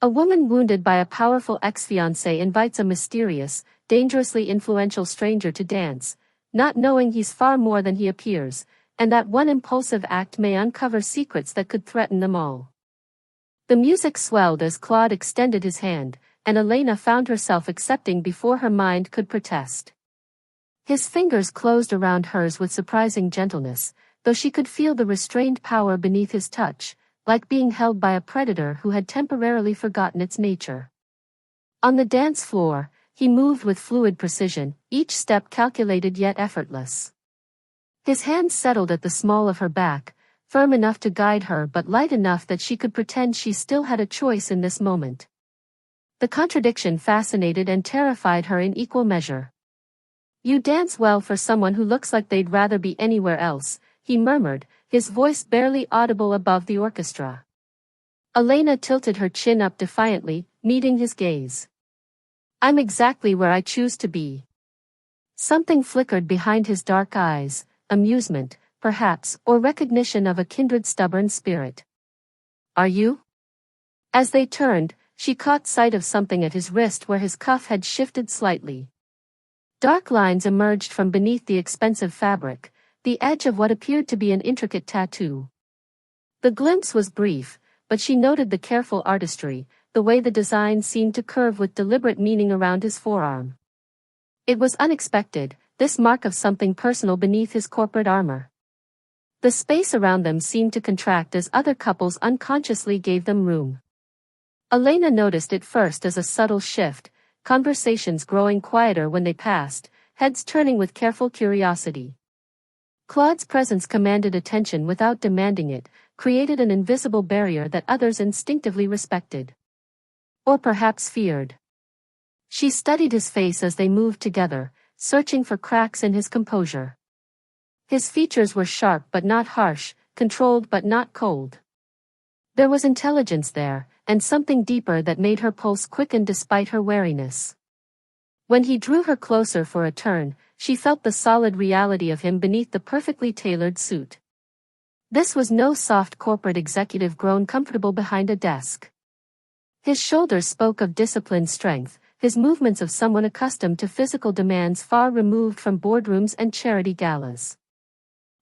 A woman wounded by a powerful ex-fiancé invites a mysterious, dangerously influential stranger to dance, not knowing he's far more than he appears, and that one impulsive act may uncover secrets that could threaten them all. The music swelled as Claude extended his hand, and Elena found herself accepting before her mind could protest. His fingers closed around hers with surprising gentleness, though she could feel the restrained power beneath his touch, like being held by a predator who had temporarily forgotten its nature. On the dance floor, he moved with fluid precision, each step calculated yet effortless. His hands settled at the small of her back, firm enough to guide her but light enough that she could pretend she still had a choice in this moment. The contradiction fascinated and terrified her in equal measure. "You dance well for someone who looks like they'd rather be anywhere else," he murmured, his voice barely audible above the orchestra. Elena tilted her chin up defiantly, meeting his gaze. "I'm exactly where I choose to be." Something flickered behind his dark eyes, amusement, perhaps, or recognition of a kindred stubborn spirit. "Are you?" As they turned, she caught sight of something at his wrist where his cuff had shifted slightly. Dark lines emerged from beneath the expensive fabric, the edge of what appeared to be an intricate tattoo. The glimpse was brief, but she noted the careful artistry, the way the design seemed to curve with deliberate meaning around his forearm. It was unexpected, this mark of something personal beneath his corporate armor. The space around them seemed to contract as other couples unconsciously gave them room. Elena noticed it first as a subtle shift, conversations growing quieter when they passed, heads turning with careful curiosity. Claude's presence commanded attention without demanding it, created an invisible barrier that others instinctively respected. Or perhaps feared. She studied his face as they moved together, searching for cracks in his composure. His features were sharp but not harsh, controlled but not cold. There was intelligence there, and something deeper that made her pulse quicken despite her wariness. When he drew her closer for a turn, she felt the solid reality of him beneath the perfectly tailored suit. This was no soft corporate executive grown comfortable behind a desk. His shoulders spoke of disciplined strength, his movements of someone accustomed to physical demands far removed from boardrooms and charity galas.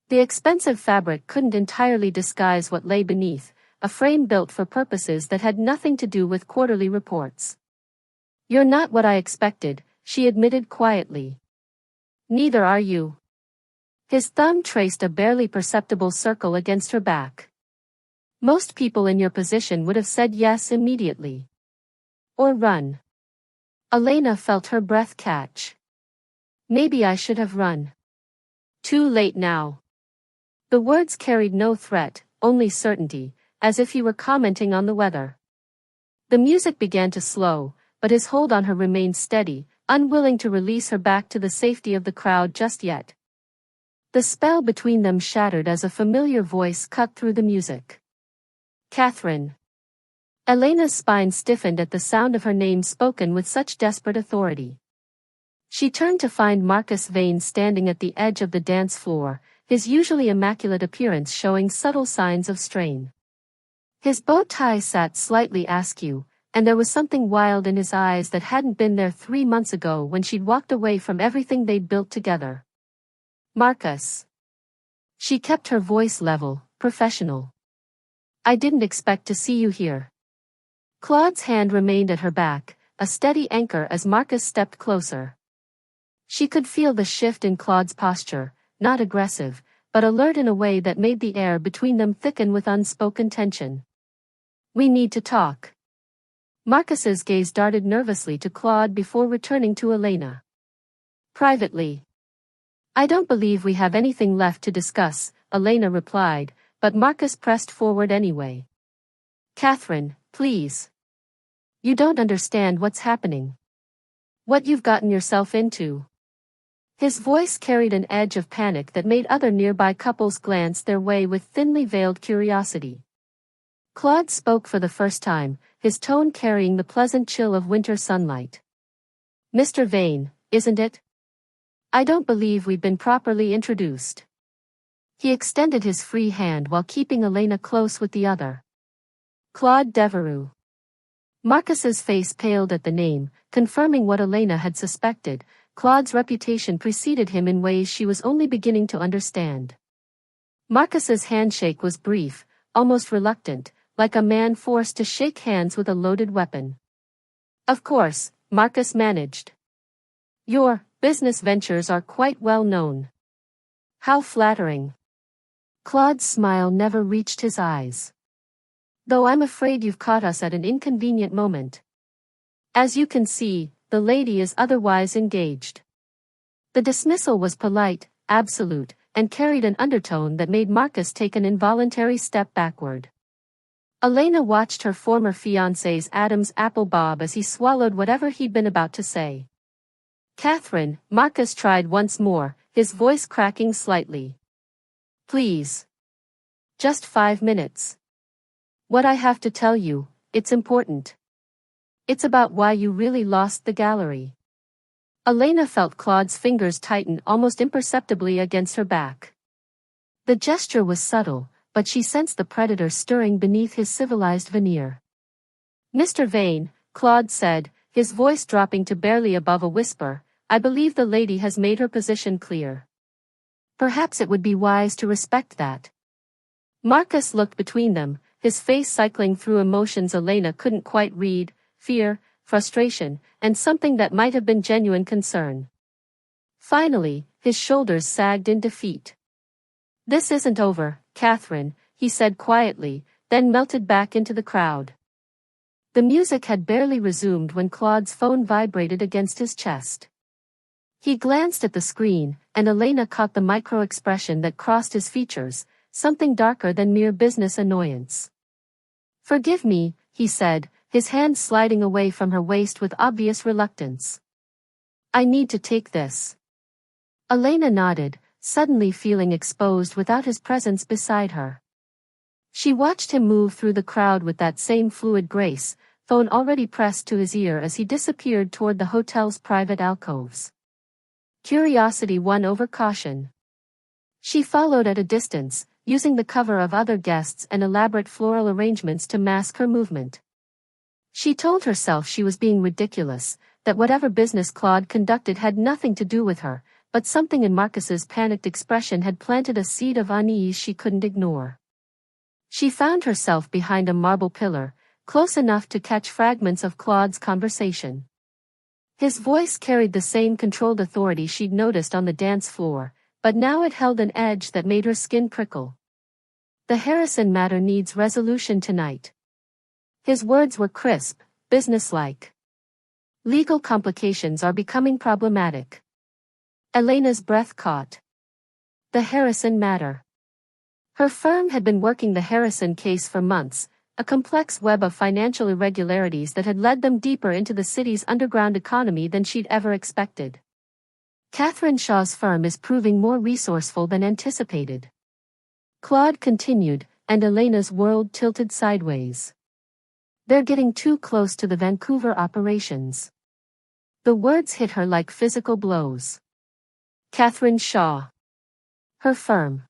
The expensive fabric couldn't entirely disguise what lay beneath, a frame built for purposes that had nothing to do with quarterly reports. "You're not what I expected," she admitted quietly. "Neither are you." His thumb traced a barely perceptible circle against her back. "Most people in your position would have said yes immediately. Or run." Elena felt her breath catch. "Maybe I should have run. Too late now." The words carried no threat, only certainty, as if he were commenting on the weather. The music began to slow, but his hold on her remained steady, unwilling to release her back to the safety of the crowd just yet. The spell between them shattered as a familiar voice cut through the music. "Catherine." Elena's spine stiffened at the sound of her name spoken with such desperate authority. She turned to find Marcus Vane standing at the edge of the dance floor, his usually immaculate appearance showing subtle signs of strain. His bow tie sat slightly askew, and there was something wild in his eyes that hadn't been there 3 months ago when she'd walked away from everything they'd built together. "Marcus." She kept her voice level, professional. "I didn't expect to see you here." Claude's hand remained at her back, a steady anchor as Marcus stepped closer. She could feel the shift in Claude's posture, not aggressive, but alert in a way that made the air between them thicken with unspoken tension. "We need to talk." Marcus's gaze darted nervously to Claude before returning to Elena. "Privately." "I don't believe we have anything left to discuss," Elena replied, but Marcus pressed forward anyway. "Catherine, please. You don't understand what's happening. What you've gotten yourself into." His voice carried an edge of panic that made other nearby couples glance their way with thinly veiled curiosity. Claude spoke for the first time, his tone carrying the pleasant chill of winter sunlight. "Mr. Vane, isn't it? I don't believe we've been properly introduced." He extended his free hand while keeping Elena close with the other. "Claude Devereux." Marcus's face paled at the name, confirming what Elena had suspected. Claude's reputation preceded him in ways she was only beginning to understand. Marcus's handshake was brief, almost reluctant, like a man forced to shake hands with a loaded weapon. Of course, Marcus managed. Your business ventures are quite well known. How flattering. Claude's smile never reached his eyes. Though I'm afraid you've caught us at an inconvenient moment. As you can see, the lady is otherwise engaged. The dismissal was polite, absolute, and carried an undertone that made Marcus take an involuntary step backward. Elena watched her former fiancé's Adam's apple bob as he swallowed whatever he'd been about to say. Catherine, Marcus tried once more, his voice cracking slightly. Please. Just 5 minutes. What I have to tell you, it's important. It's about why you really lost the gallery. Elena felt Claude's fingers tighten almost imperceptibly against her back. The gesture was subtle, but she sensed the predator stirring beneath his civilized veneer. Mr. Vane, Claude said, his voice dropping to barely above a whisper, I believe the lady has made her position clear. Perhaps it would be wise to respect that. Marcus looked between them, his face cycling through emotions Elena couldn't quite read, fear, frustration, and something that might have been genuine concern. Finally, his shoulders sagged in defeat. This isn't over, Catherine, he said quietly, then melted back into the crowd. The music had barely resumed when Claude's phone vibrated against his chest. He glanced at the screen, and Elena caught the micro-expression that crossed his features, something darker than mere business annoyance. Forgive me, he said, his hand sliding away from her waist with obvious reluctance. I need to take this. Elena nodded, suddenly feeling exposed without his presence beside her. She watched him move through the crowd with that same fluid grace, phone already pressed to his ear as he disappeared toward the hotel's private alcoves. Curiosity won over caution. She followed at a distance, using the cover of other guests and elaborate floral arrangements to mask her movement. She told herself she was being ridiculous, that whatever business Claude conducted had nothing to do with her, but something in Marcus's panicked expression had planted a seed of unease she couldn't ignore. She found herself behind a marble pillar, close enough to catch fragments of Claude's conversation. His voice carried the same controlled authority she'd noticed on the dance floor, but now it held an edge that made her skin prickle. The Harrison matter needs resolution tonight. His words were crisp, businesslike. Legal complications are becoming problematic. Elena's breath caught. The Harrison matter. Her firm had been working the Harrison case for months, a complex web of financial irregularities that had led them deeper into the city's underground economy than she'd ever expected. Catherine Shaw's firm is proving more resourceful than anticipated. Claude continued, and Elena's world tilted sideways. They're getting too close to the Vancouver operations. The words hit her like physical blows. Catherine Shaw. Her firm.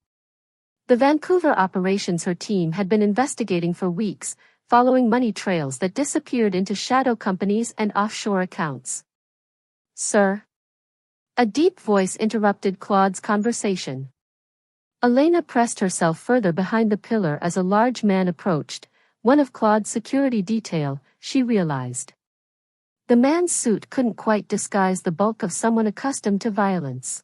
The Vancouver operations her team had been investigating for weeks, following money trails that disappeared into shadow companies and offshore accounts. Sir? A deep voice interrupted Claude's conversation. Elena pressed herself further behind the pillar as a large man approached, one of Claude's security detail, she realized. The man's suit couldn't quite disguise the bulk of someone accustomed to violence.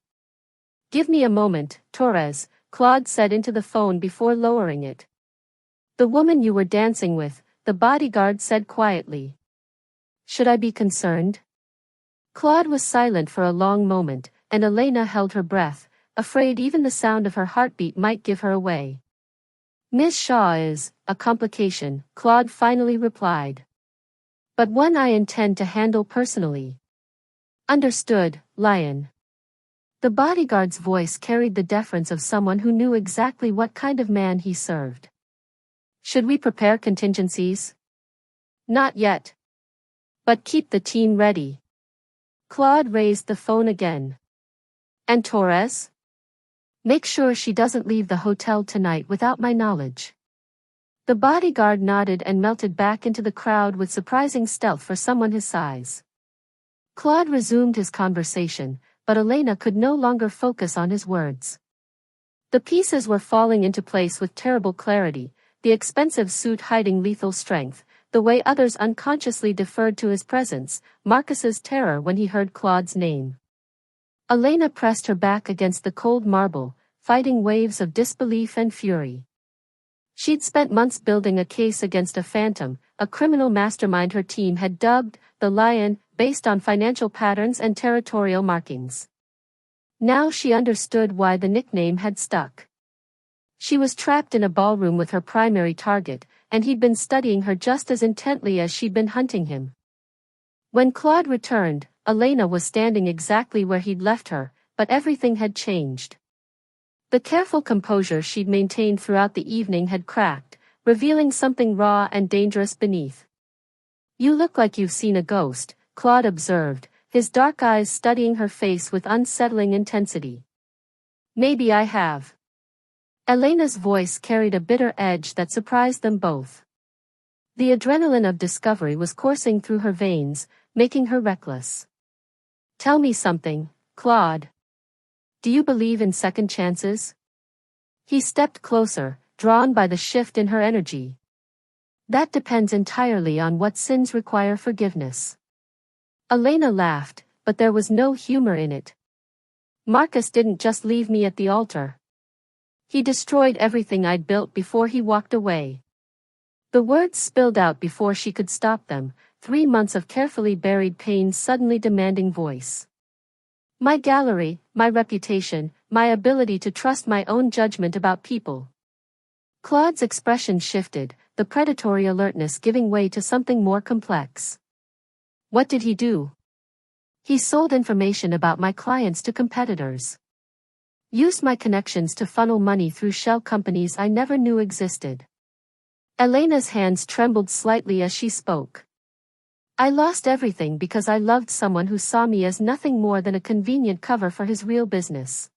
Give me a moment, Torres, Claude said into the phone before lowering it. The woman you were dancing with, the bodyguard said quietly. Should I be concerned? Claude was silent for a long moment, and Elena held her breath, afraid even the sound of her heartbeat might give her away. Miss Shaw is a complication, Claude finally replied. But one I intend to handle personally. Understood, Lion. The bodyguard's voice carried the deference of someone who knew exactly what kind of man he served. Should we prepare contingencies? Not yet. But keep the team ready. Claude raised the phone again. And Torres? Make sure she doesn't leave the hotel tonight without my knowledge. The bodyguard nodded and melted back into the crowd with surprising stealth for someone his size. Claude resumed his conversation, but Elena could no longer focus on his words. The pieces were falling into place with terrible clarity, the expensive suit hiding lethal strength, the way others unconsciously deferred to his presence, Marcus's terror when he heard Claude's name. Elena pressed her back against the cold marble, fighting waves of disbelief and fury. She'd spent months building a case against a phantom, a criminal mastermind her team had dubbed the Lion, based on financial patterns and territorial markings. Now she understood why the nickname had stuck. She was trapped in a ballroom with her primary target, and he'd been studying her just as intently as she'd been hunting him. When Claude returned, Elena was standing exactly where he'd left her, but everything had changed. The careful composure she'd maintained throughout the evening had cracked, revealing something raw and dangerous beneath. "You look like you've seen a ghost," Claude observed, his dark eyes studying her face with unsettling intensity. "Maybe I have." Elena's voice carried a bitter edge that surprised them both. The adrenaline of discovery was coursing through her veins, making her reckless. "Tell me something, Claude. Do you believe in second chances?" He stepped closer, drawn by the shift in her energy. "That depends entirely on what sins require forgiveness." Elena laughed, but there was no humor in it. "Marcus didn't just leave me at the altar. He destroyed everything I'd built before he walked away." The words spilled out before she could stop them, 3 months of carefully buried pain suddenly demanding voice. "My gallery, my reputation, my ability to trust my own judgment about people." Claude's expression shifted, the predatory alertness giving way to something more complex. "What did he do?" "He sold information about my clients to competitors. Used my connections to funnel money through shell companies I never knew existed." Elena's hands trembled slightly as she spoke. "I lost everything because I loved someone who saw me as nothing more than a convenient cover for his real business."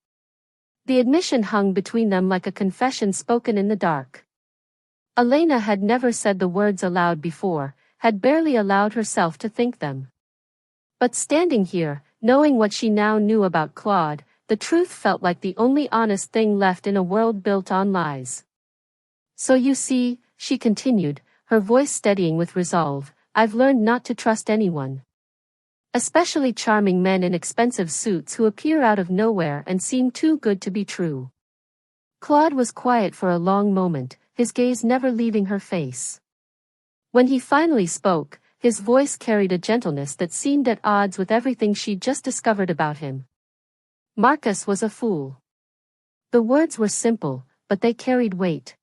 The admission hung between them like a confession spoken in the dark. Elena had never said the words aloud before, had barely allowed herself to think them. But standing here, knowing what she now knew about Claude, the truth felt like the only honest thing left in a world built on lies. "So you see," she continued, her voice steadying with resolve, "I've learned not to trust anyone. Especially charming men in expensive suits who appear out of nowhere and seem too good to be true." Claude was quiet for a long moment, his gaze never leaving her face. When he finally spoke, his voice carried a gentleness that seemed at odds with everything she'd just discovered about him. "Marcus was a fool." The words were simple, but they carried weight.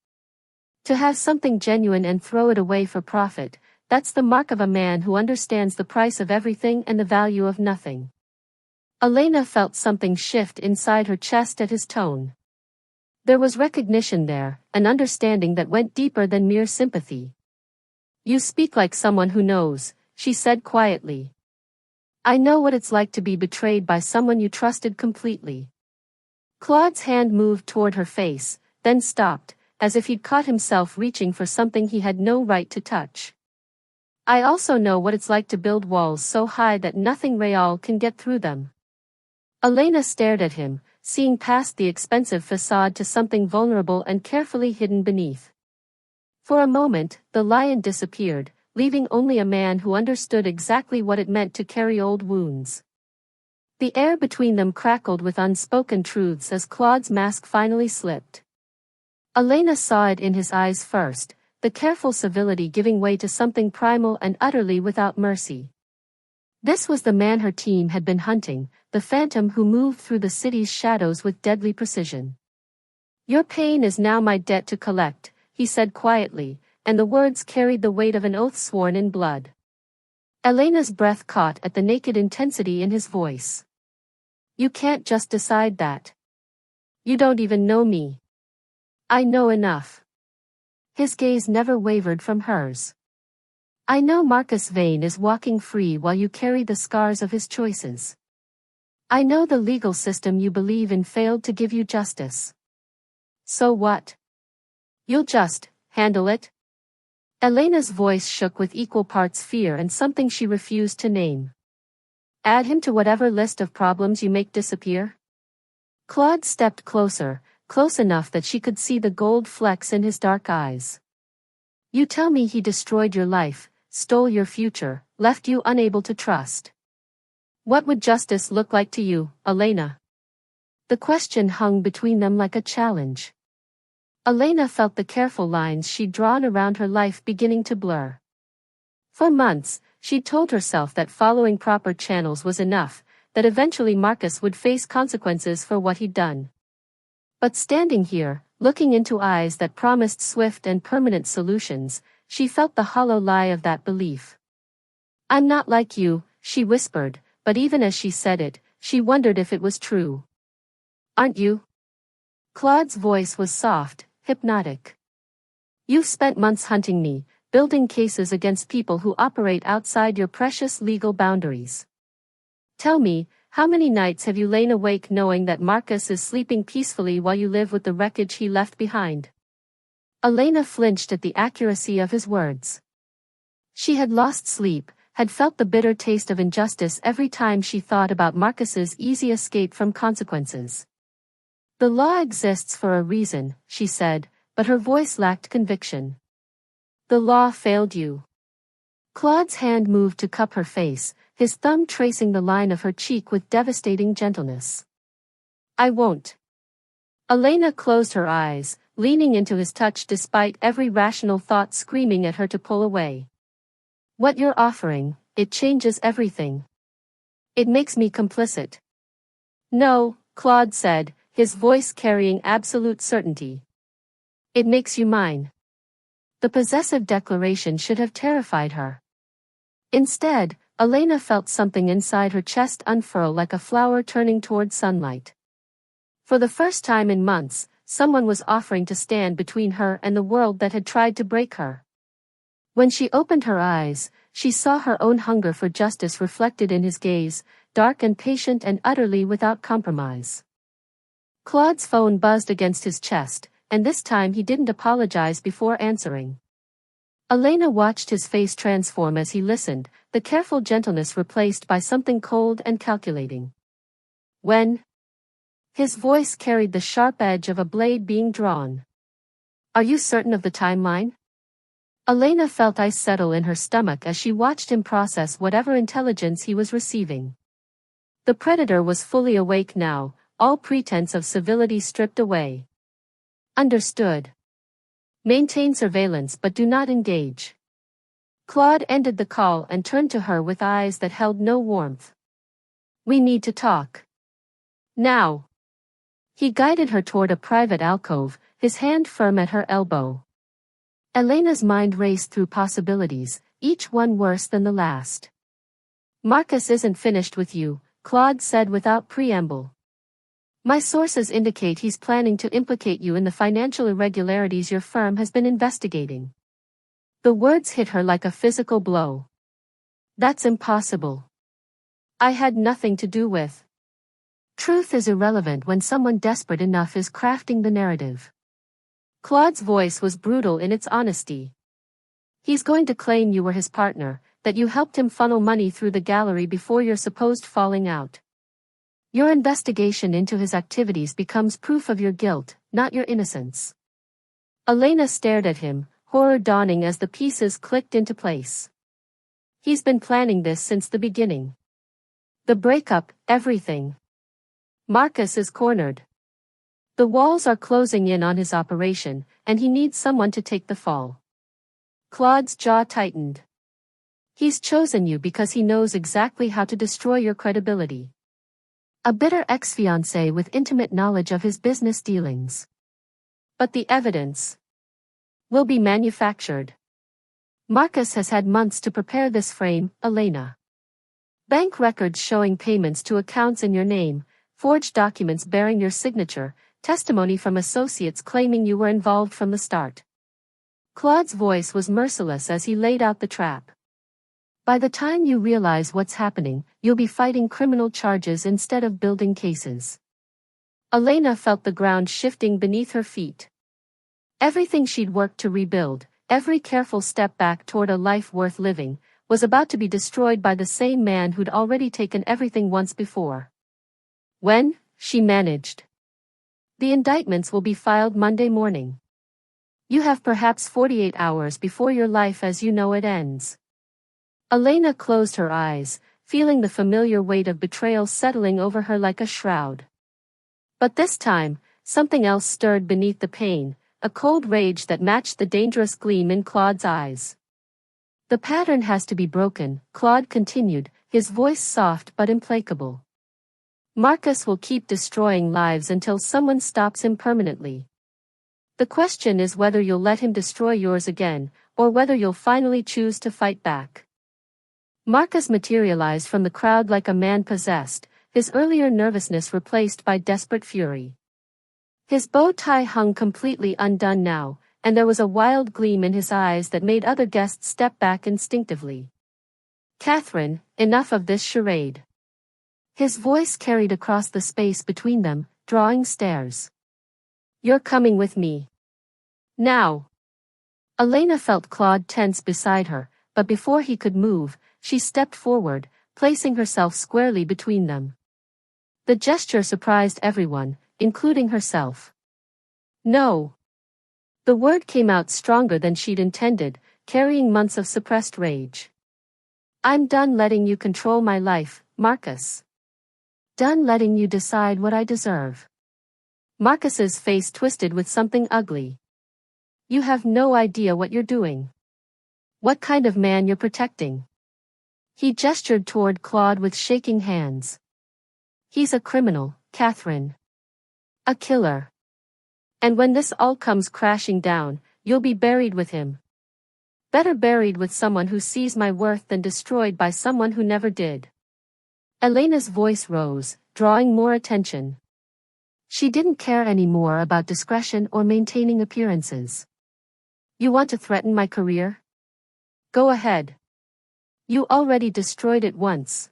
To have something genuine and throw it away for profit, that's the mark of a man who understands the price of everything and the value of nothing. Elena felt something shift inside her chest at his tone. There was recognition there, an understanding that went deeper than mere sympathy. "You speak like someone who knows," she said quietly. "I know what it's like to be betrayed by someone you trusted completely." Claude's hand moved toward her face, then stopped, as if he'd caught himself reaching for something he had no right to touch. "I also know what it's like to build walls so high that nothing real can get through them." Elena stared at him, seeing past the expensive facade to something vulnerable and carefully hidden beneath. For a moment, the lion disappeared, leaving only a man who understood exactly what it meant to carry old wounds. The air between them crackled with unspoken truths as Claude's mask finally slipped. Elena saw it in his eyes first, the careful civility giving way to something primal and utterly without mercy. This was the man her team had been hunting, the phantom who moved through the city's shadows with deadly precision. "Your pain is now my debt to collect," he said quietly, and the words carried the weight of an oath sworn in blood. Elena's breath caught at the naked intensity in his voice. "You can't just decide that. You don't even know me." "I know enough." His gaze never wavered from hers. "I know Marcus Vane is walking free while you carry the scars of his choices. I know the legal system you believe in failed to give you justice. So what? You'll just handle it?" Elena's voice shook with equal parts fear and something she refused to name. Add him to whatever list of problems you make disappear? Claude stepped closer, close enough that she could see the gold flecks in his dark eyes. You tell me he destroyed your life, stole your future, left you unable to trust. What would justice look like to you, Elena? The question hung between them like a challenge. Elena felt the careful lines she'd drawn around her life beginning to blur. For months, she'd told herself that following proper channels was enough, that eventually Marcus would face consequences for what he'd done. But standing here, looking into eyes that promised swift and permanent solutions, she felt the hollow lie of that belief. I'm not like you, she whispered, but even as she said it, she wondered if it was true. Aren't you? Claude's voice was soft, hypnotic. You've spent months hunting me, building cases against people who operate outside your precious legal boundaries. Tell me, how many nights have you lain awake knowing that Marcus is sleeping peacefully while you live with the wreckage he left behind? Elena flinched at the accuracy of his words. She had lost sleep, had felt the bitter taste of injustice every time she thought about Marcus's easy escape from consequences. The law exists for a reason, she said, but her voice lacked conviction. The law failed you. Claude's hand moved to cup her face, his thumb tracing the line of her cheek with devastating gentleness. I won't. Elena closed her eyes, leaning into his touch despite every rational thought screaming at her to pull away. What you're offering, it changes everything. It makes me complicit. No, Claude said, his voice carrying absolute certainty. It makes you mine. The possessive declaration should have terrified her. Instead, Elena felt something inside her chest unfurl like a flower turning toward sunlight. For the first time in months, someone was offering to stand between her and the world that had tried to break her. When she opened her eyes, she saw her own hunger for justice reflected in his gaze, dark and patient and utterly without compromise. Claude's phone buzzed against his chest, and this time he didn't apologize before answering. Elena watched his face transform as he listened, the careful gentleness replaced by something cold and calculating. When? His voice carried the sharp edge of a blade being drawn. Are you certain of the timeline? Elena felt ice settle in her stomach as she watched him process whatever intelligence he was receiving. The predator was fully awake now, all pretense of civility stripped away. Understood. Maintain surveillance but do not engage. Claude ended the call and turned to her with eyes that held no warmth. We need to talk. Now. He guided her toward a private alcove, his hand firm at her elbow. Elena's mind raced through possibilities, each one worse than the last. Marcus isn't finished with you, Claude said without preamble. My sources indicate he's planning to implicate you in the financial irregularities your firm has been investigating. The words hit her like a physical blow. That's impossible. I had nothing to do with. Truth is irrelevant when someone desperate enough is crafting the narrative. Claude's voice was brutal in its honesty. He's going to claim you were his partner, that you helped him funnel money through the gallery before your supposed falling out. Your investigation into his activities becomes proof of your guilt, not your innocence. Elena stared at him, horror dawning as the pieces clicked into place. He's been planning this since the beginning. The breakup, everything. Marcus is cornered. The walls are closing in on his operation, and he needs someone to take the fall. Claude's jaw tightened. He's chosen you because he knows exactly how to destroy your credibility. A bitter ex-fiancé with intimate knowledge of his business dealings. But the evidence will be manufactured. Marcus has had months to prepare this frame, Elena. Bank records showing payments to accounts in your name, forged documents bearing your signature, testimony from associates claiming you were involved from the start. Claude's voice was merciless as he laid out the trap. By the time you realize what's happening, you'll be fighting criminal charges instead of building cases. Elena felt the ground shifting beneath her feet. Everything she'd worked to rebuild, every careful step back toward a life worth living, was about to be destroyed by the same man who'd already taken everything once before. When, she managed. The indictments will be filed Monday morning. You have perhaps 48 hours before your life as you know it ends. Elena closed her eyes, feeling the familiar weight of betrayal settling over her like a shroud. But this time, something else stirred beneath the pain, a cold rage that matched the dangerous gleam in Claude's eyes. The pattern has to be broken, Claude continued, his voice soft but implacable. Marcus will keep destroying lives until someone stops him permanently. The question is whether you'll let him destroy yours again, or whether you'll finally choose to fight back. Marcus materialized from the crowd like a man possessed, his earlier nervousness replaced by desperate fury. His bow tie hung completely undone now, and there was a wild gleam in his eyes that made other guests step back instinctively. Catherine, enough of this charade. His voice carried across the space between them, drawing stares. You're coming with me. Now. Elena felt Claude tense beside her, but before he could move, she stepped forward, placing herself squarely between them. The gesture surprised everyone, including herself. No. The word came out stronger than she'd intended, carrying months of suppressed rage. I'm done letting you control my life, Marcus. Done letting you decide what I deserve. Marcus's face twisted with something ugly. You have no idea what you're doing. What kind of man you're protecting. He gestured toward Claude with shaking hands. He's a criminal, Catherine. A killer. And when this all comes crashing down, you'll be buried with him. Better buried with someone who sees my worth than destroyed by someone who never did. Elena's voice rose, drawing more attention. She didn't care anymore about discretion or maintaining appearances. You want to threaten my career? Go ahead. You already destroyed it once.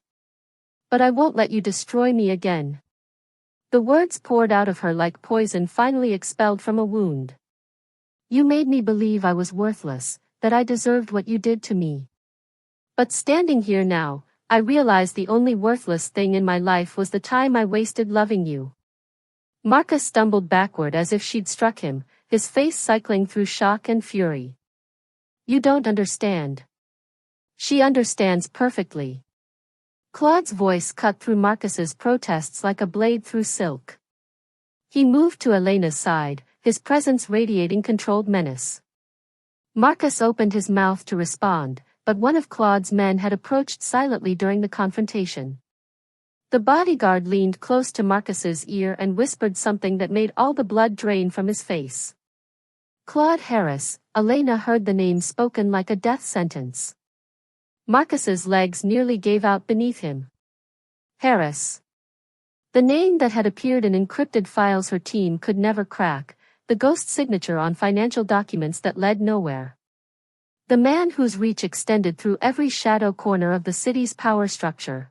But I won't let you destroy me again. The words poured out of her like poison finally expelled from a wound. You made me believe I was worthless, that I deserved what you did to me. But standing here now, I realize the only worthless thing in my life was the time I wasted loving you. Marcus stumbled backward as if she'd struck him, his face cycling through shock and fury. You don't understand. She understands perfectly. Claude's voice cut through Marcus's protests like a blade through silk. He moved to Elena's side, his presence radiating controlled menace. Marcus opened his mouth to respond, but one of Claude's men had approached silently during the confrontation. The bodyguard leaned close to Marcus's ear and whispered something that made all the blood drain from his face. Claude Harris, Elena heard the name spoken like a death sentence. Marcus's legs nearly gave out beneath him. Harris. The name that had appeared in encrypted files her team could never crack, the ghost signature on financial documents that led nowhere. The man whose reach extended through every shadow corner of the city's power structure.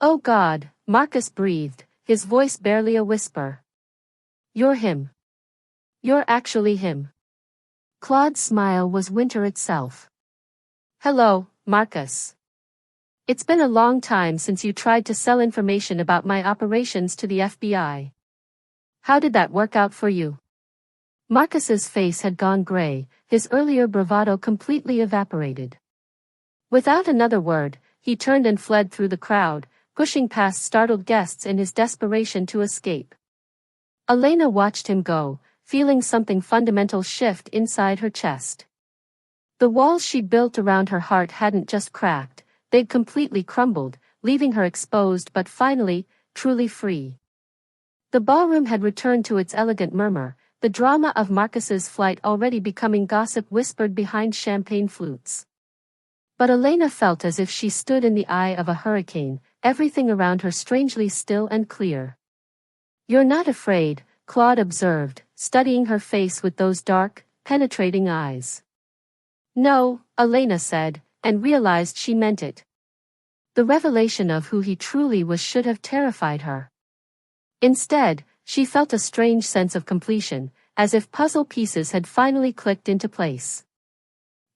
Oh God, Marcus breathed, his voice barely a whisper. You're him. You're actually him. Claude's smile was winter itself. Hello, Marcus. It's been a long time since you tried to sell information about my operations to the FBI. How did that work out for you? Marcus's face had gone gray, his earlier bravado completely evaporated. Without another word, he turned and fled through the crowd, pushing past startled guests in his desperation to escape. Elena watched him go, feeling something fundamental shift inside her chest. The walls she'd built around her heart hadn't just cracked, they'd completely crumbled, leaving her exposed but finally, truly free. The ballroom had returned to its elegant murmur, the drama of Marcus's flight already becoming gossip whispered behind champagne flutes. But Elena felt as if she stood in the eye of a hurricane, everything around her strangely still and clear. You're not afraid, Claude observed, studying her face with those dark, penetrating eyes. No, Elena said, and realized she meant it. The revelation of who he truly was should have terrified her. Instead, she felt a strange sense of completion, as if puzzle pieces had finally clicked into place.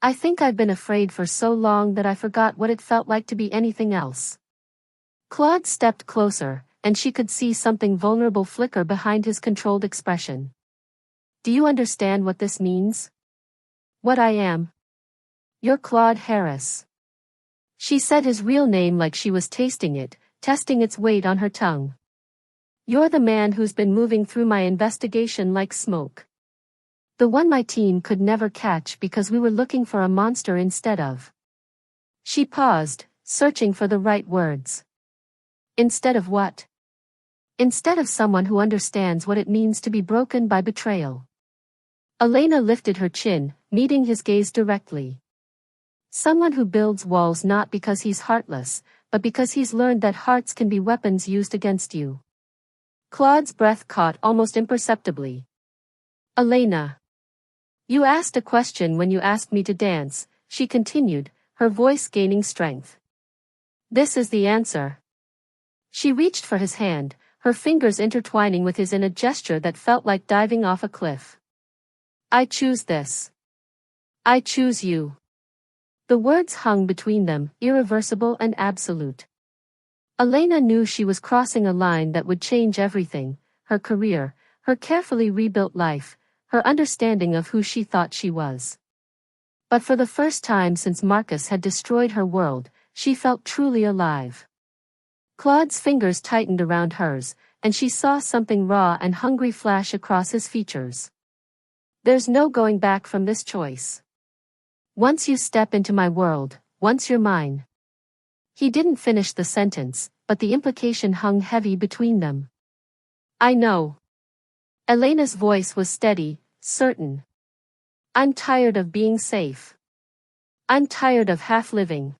I think I've been afraid for so long that I forgot what it felt like to be anything else. Claude stepped closer, and she could see something vulnerable flicker behind his controlled expression. Do you understand what this means? What I am? You're Claude Harris. She said his real name like she was tasting it, testing its weight on her tongue. You're the man who's been moving through my investigation like smoke. The one my team could never catch because we were looking for a monster instead of. She paused, searching for the right words. Instead of what? Instead of someone who understands what it means to be broken by betrayal. Elena lifted her chin, meeting his gaze directly. Someone who builds walls not because he's heartless, but because he's learned that hearts can be weapons used against you. Claude's breath caught almost imperceptibly. Elena. You asked a question when you asked me to dance, she continued, her voice gaining strength. This is the answer. She reached for his hand, her fingers intertwining with his in a gesture that felt like diving off a cliff. I choose this. I choose you. The words hung between them, irreversible and absolute. Elena knew she was crossing a line that would change everything, her career, her carefully rebuilt life, her understanding of who she thought she was. But for the first time since Marcus had destroyed her world, she felt truly alive. Claude's fingers tightened around hers, and she saw something raw and hungry flash across his features. There's no going back from this choice. Once you step into my world, once you're mine. He didn't finish the sentence, but the implication hung heavy between them. I know. Elena's voice was steady, certain. I'm tired of being safe. I'm tired of half-living.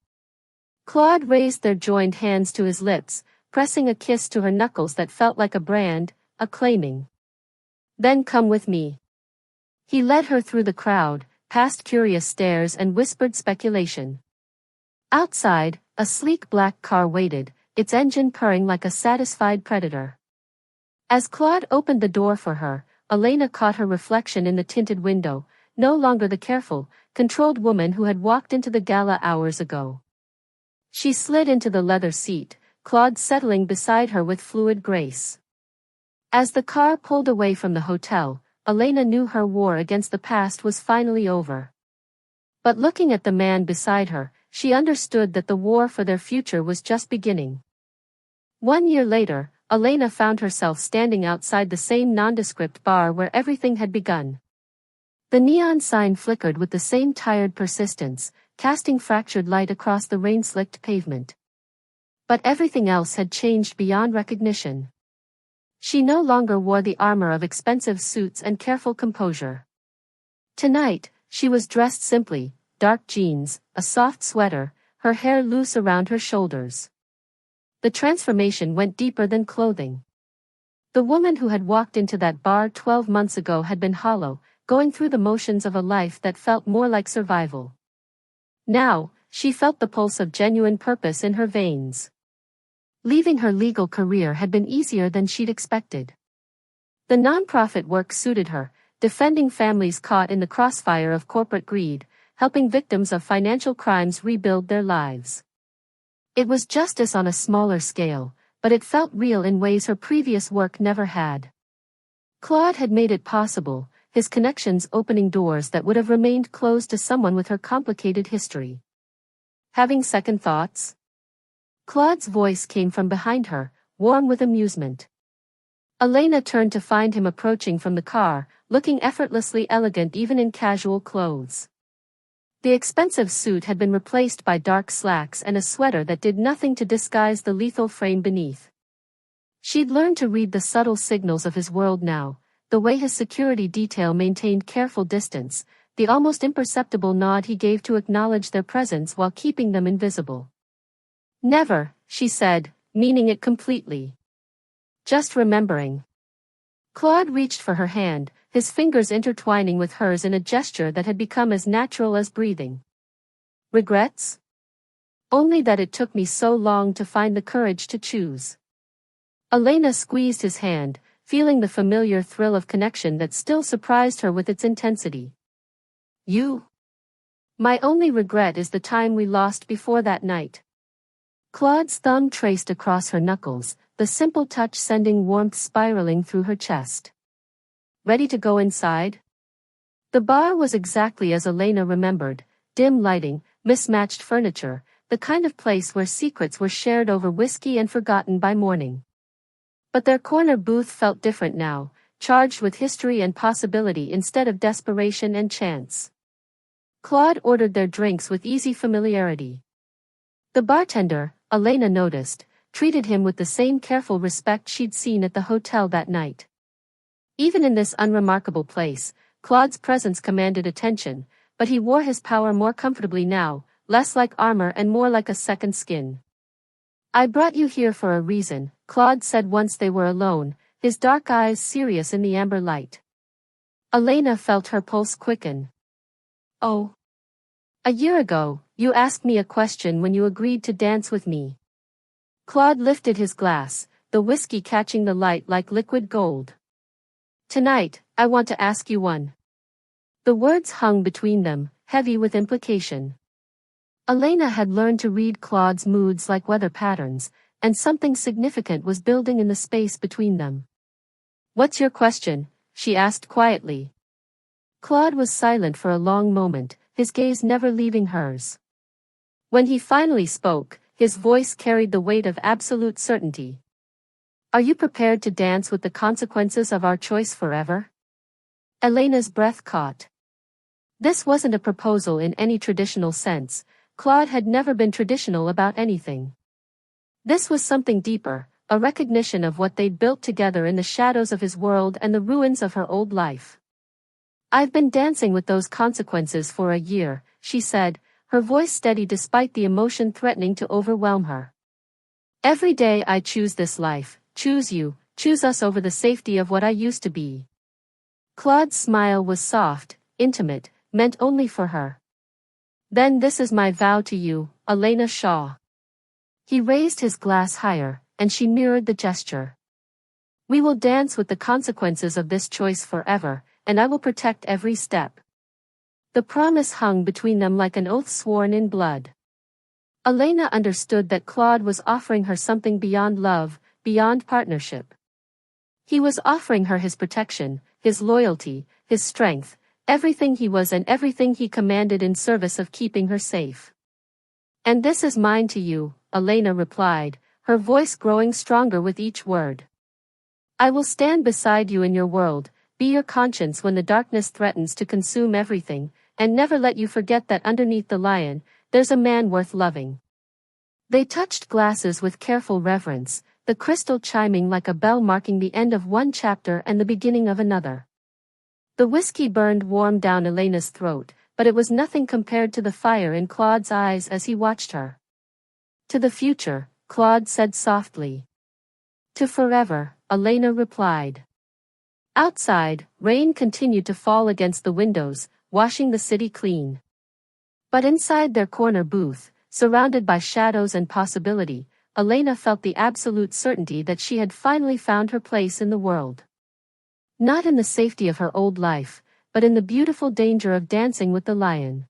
Claude raised their joined hands to his lips, pressing a kiss to her knuckles that felt like a brand, acclaiming. Then come with me. He led her through the crowd, past curious stares and whispered speculation. Outside, a sleek black car waited, its engine purring like a satisfied predator. As Claude opened the door for her, Elena caught her reflection in the tinted window, no longer the careful, controlled woman who had walked into the gala hours ago. She slid into the leather seat, Claude settling beside her with fluid grace. As the car pulled away from the hotel, Elena knew her war against the past was finally over. But looking at the man beside her, she understood that the war for their future was just beginning. 1 year later, Elena found herself standing outside the same nondescript bar where everything had begun. The neon sign flickered with the same tired persistence, casting fractured light across the rain-slicked pavement. But everything else had changed beyond recognition. She no longer wore the armor of expensive suits and careful composure. Tonight, she was dressed simply, dark jeans, a soft sweater, her hair loose around her shoulders. The transformation went deeper than clothing. The woman who had walked into that bar 12 months ago had been hollow, going through the motions of a life that felt more like survival. Now, she felt the pulse of genuine purpose in her veins. Leaving her legal career had been easier than she'd expected. The nonprofit work suited her, defending families caught in the crossfire of corporate greed, helping victims of financial crimes rebuild their lives. It was justice on a smaller scale, but it felt real in ways her previous work never had. Claude had made it possible, his connections opening doors that would have remained closed to someone with her complicated history. Having second thoughts? Claude's voice came from behind her, warm with amusement. Elena turned to find him approaching from the car, looking effortlessly elegant even in casual clothes. The expensive suit had been replaced by dark slacks and a sweater that did nothing to disguise the lethal frame beneath. She'd learned to read the subtle signals of his world now, the way his security detail maintained careful distance, the almost imperceptible nod he gave to acknowledge their presence while keeping them invisible. Never, she said, meaning it completely. Just remembering. Claude reached for her hand, his fingers intertwining with hers in a gesture that had become as natural as breathing. Regrets? Only that it took me so long to find the courage to choose. Elena squeezed his hand, feeling the familiar thrill of connection that still surprised her with its intensity. You? My only regret is the time we lost before that night. Claude's thumb traced across her knuckles, the simple touch sending warmth spiraling through her chest. Ready to go inside? The bar was exactly as Elena remembered, dim lighting, mismatched furniture, the kind of place where secrets were shared over whiskey and forgotten by morning. But their corner booth felt different now, charged with history and possibility instead of desperation and chance. Claude ordered their drinks with easy familiarity. The bartender, Elena noticed, treated him with the same careful respect she'd seen at the hotel that night. Even in this unremarkable place, Claude's presence commanded attention, but he wore his power more comfortably now, less like armor and more like a second skin. I brought you here for a reason, Claude said once they were alone, his dark eyes serious in the amber light. Elena felt her pulse quicken. Oh. A year ago, you asked me a question when you agreed to dance with me. Claude lifted his glass, the whiskey catching the light like liquid gold. Tonight, I want to ask you one. The words hung between them, heavy with implication. Elena had learned to read Claude's moods like weather patterns, and something significant was building in the space between them. What's your question? She asked quietly. Claude was silent for a long moment, his gaze never leaving hers. When he finally spoke, his voice carried the weight of absolute certainty. Are you prepared to dance with the consequences of our choice forever? Elena's breath caught. This wasn't a proposal in any traditional sense. Claude had never been traditional about anything. This was something deeper, a recognition of what they'd built together in the shadows of his world and the ruins of her old life. I've been dancing with those consequences for a year, she said, her voice steady despite the emotion threatening to overwhelm her. Every day I choose this life, choose you, choose us over the safety of what I used to be. Claude's smile was soft, intimate, meant only for her. Then this is my vow to you, Elena Shaw. He raised his glass higher, and she mirrored the gesture. We will dance with the consequences of this choice forever, and I will protect every step. The promise hung between them like an oath sworn in blood. Elena understood that Claude was offering her something beyond love, beyond partnership. He was offering her his protection, his loyalty, his strength, everything he was and everything he commanded in service of keeping her safe. And this is mine to you, Elena replied, her voice growing stronger with each word. I will stand beside you in your world, be your conscience when the darkness threatens to consume everything, and never let you forget that underneath the lion, there's a man worth loving. They touched glasses with careful reverence, the crystal chiming like a bell marking the end of one chapter and the beginning of another. The whiskey burned warm down Elena's throat, but it was nothing compared to the fire in Claude's eyes as he watched her. To the future, Claude said softly. To forever, Elena replied. Outside, rain continued to fall against the windows, washing the city clean. But inside their corner booth, surrounded by shadows and possibility, Elena felt the absolute certainty that she had finally found her place in the world. Not in the safety of her old life, but in the beautiful danger of dancing with the lion.